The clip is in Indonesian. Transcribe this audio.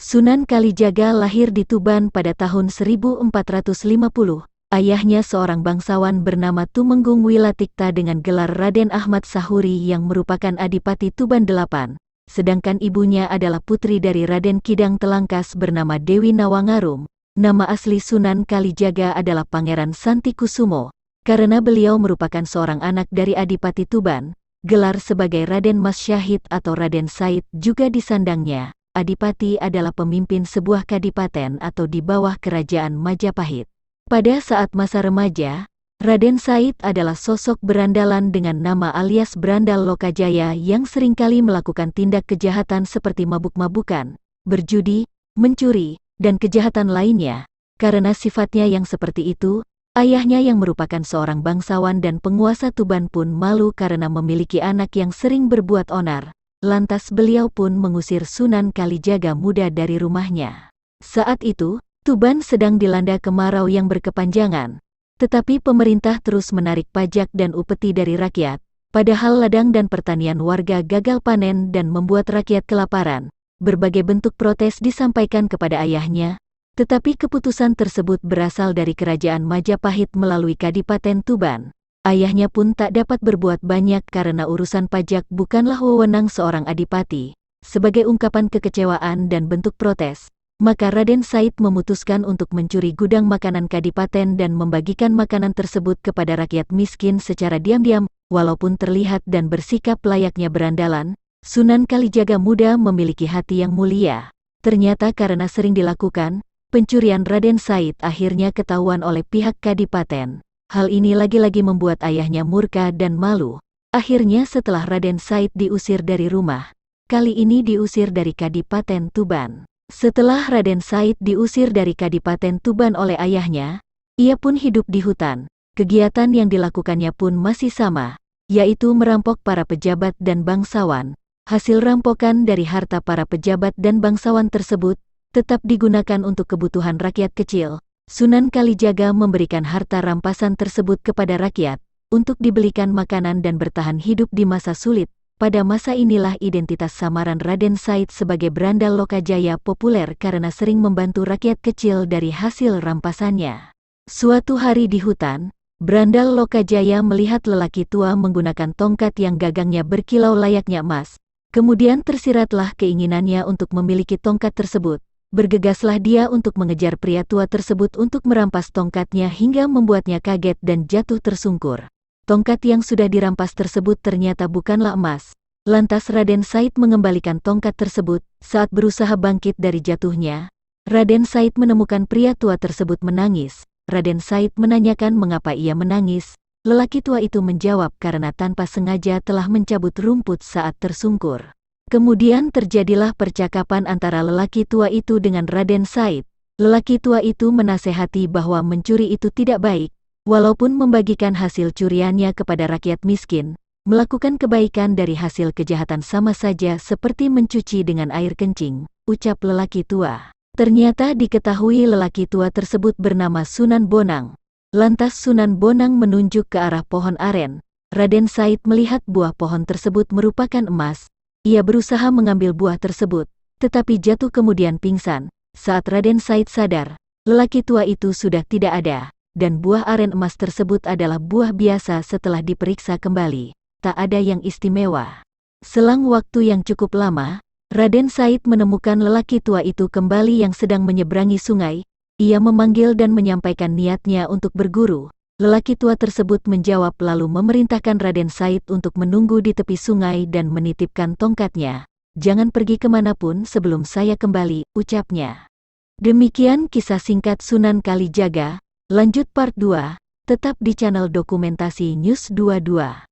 Sunan Kalijaga lahir di Tuban pada tahun 1450. Ayahnya seorang bangsawan bernama Tumenggung Wilatikta dengan gelar Raden Ahmad Sahuri yang merupakan Adipati Tuban VIII. Sedangkan ibunya adalah putri dari Raden Kidang Telangkas bernama Dewi Nawangarum. Nama asli Sunan Kalijaga adalah Pangeran Santikusumo. Karena beliau merupakan seorang anak dari Adipati Tuban, gelar sebagai Raden Mas Syahid atau Raden Said juga disandangnya. Adipati adalah pemimpin sebuah kadipaten atau di bawah kerajaan Majapahit. Pada saat masa remaja, Raden Said adalah sosok berandalan dengan nama alias Berandal Lokajaya yang seringkali melakukan tindak kejahatan seperti mabuk-mabukan, berjudi, mencuri, dan kejahatan lainnya. Karena sifatnya yang seperti itu, ayahnya yang merupakan seorang bangsawan dan penguasa Tuban pun malu karena memiliki anak yang sering berbuat onar. Lantas beliau pun mengusir Sunan Kalijaga muda dari rumahnya. Saat itu, Tuban sedang dilanda kemarau yang berkepanjangan. Tetapi pemerintah terus menarik pajak dan upeti dari rakyat, padahal ladang dan pertanian warga gagal panen dan membuat rakyat kelaparan. Berbagai bentuk protes disampaikan kepada ayahnya, tetapi keputusan tersebut berasal dari kerajaan Majapahit melalui Kadipaten Tuban. Ayahnya pun tak dapat berbuat banyak karena urusan pajak bukanlah wewenang seorang adipati. Sebagai ungkapan kekecewaan dan bentuk protes, maka Raden Said memutuskan untuk mencuri gudang makanan kadipaten dan membagikan makanan tersebut kepada rakyat miskin secara diam-diam. Walaupun terlihat dan bersikap layaknya berandalan, Sunan Kalijaga muda memiliki hati yang mulia. Ternyata karena sering dilakukan, pencurian Raden Said akhirnya ketahuan oleh pihak kadipaten. Hal ini lagi-lagi membuat ayahnya murka dan malu. Akhirnya setelah Raden Said diusir dari rumah, kali ini diusir dari Kadipaten Tuban. Setelah Raden Said diusir dari Kadipaten Tuban oleh ayahnya, ia pun hidup di hutan. Kegiatan yang dilakukannya pun masih sama, yaitu merampok para pejabat dan bangsawan. Hasil rampokan dari harta para pejabat dan bangsawan tersebut tetap digunakan untuk kebutuhan rakyat kecil. Sunan Kalijaga memberikan harta rampasan tersebut kepada rakyat untuk dibelikan makanan dan bertahan hidup di masa sulit. Pada masa inilah identitas samaran Raden Said sebagai Berandal Lokajaya populer karena sering membantu rakyat kecil dari hasil rampasannya. Suatu hari di hutan, Berandal Lokajaya melihat lelaki tua menggunakan tongkat yang gagangnya berkilau layaknya emas. Kemudian tersiratlah keinginannya untuk memiliki tongkat tersebut. Bergegaslah dia untuk mengejar pria tua tersebut untuk merampas tongkatnya hingga membuatnya kaget dan jatuh tersungkur. Tongkat yang sudah dirampas tersebut ternyata bukanlah emas. Lantas Raden Said mengembalikan tongkat tersebut. Saat berusaha bangkit dari jatuhnya, Raden Said menemukan pria tua tersebut menangis. Raden Said menanyakan mengapa ia menangis. Lelaki tua itu menjawab karena tanpa sengaja telah mencabut rumput saat tersungkur. Kemudian terjadilah percakapan antara lelaki tua itu dengan Raden Said. Lelaki tua itu menasehati bahwa mencuri itu tidak baik. Walaupun membagikan hasil curiannya kepada rakyat miskin, melakukan kebaikan dari hasil kejahatan sama saja seperti mencuci dengan air kencing, ucap lelaki tua. Ternyata diketahui lelaki tua tersebut bernama Sunan Bonang. Lantas Sunan Bonang menunjuk ke arah pohon aren. Raden Said melihat buah pohon tersebut merupakan emas. Ia berusaha mengambil buah tersebut, tetapi jatuh kemudian pingsan. Saat Raden Said sadar, lelaki tua itu sudah tidak ada. Dan buah aren emas tersebut adalah buah biasa. Setelah diperiksa kembali, tak ada yang istimewa. Selang waktu yang cukup lama, Raden Said menemukan lelaki tua itu kembali yang sedang menyeberangi sungai. Ia memanggil dan menyampaikan niatnya untuk berguru. Lelaki tua tersebut menjawab lalu memerintahkan Raden Said untuk menunggu di tepi sungai dan menitipkan tongkatnya. Jangan pergi kemanapun sebelum saya kembali, ucapnya. Demikian kisah singkat Sunan Kalijaga. Lanjut part 2, tetap di channel Dokumentasi News 22.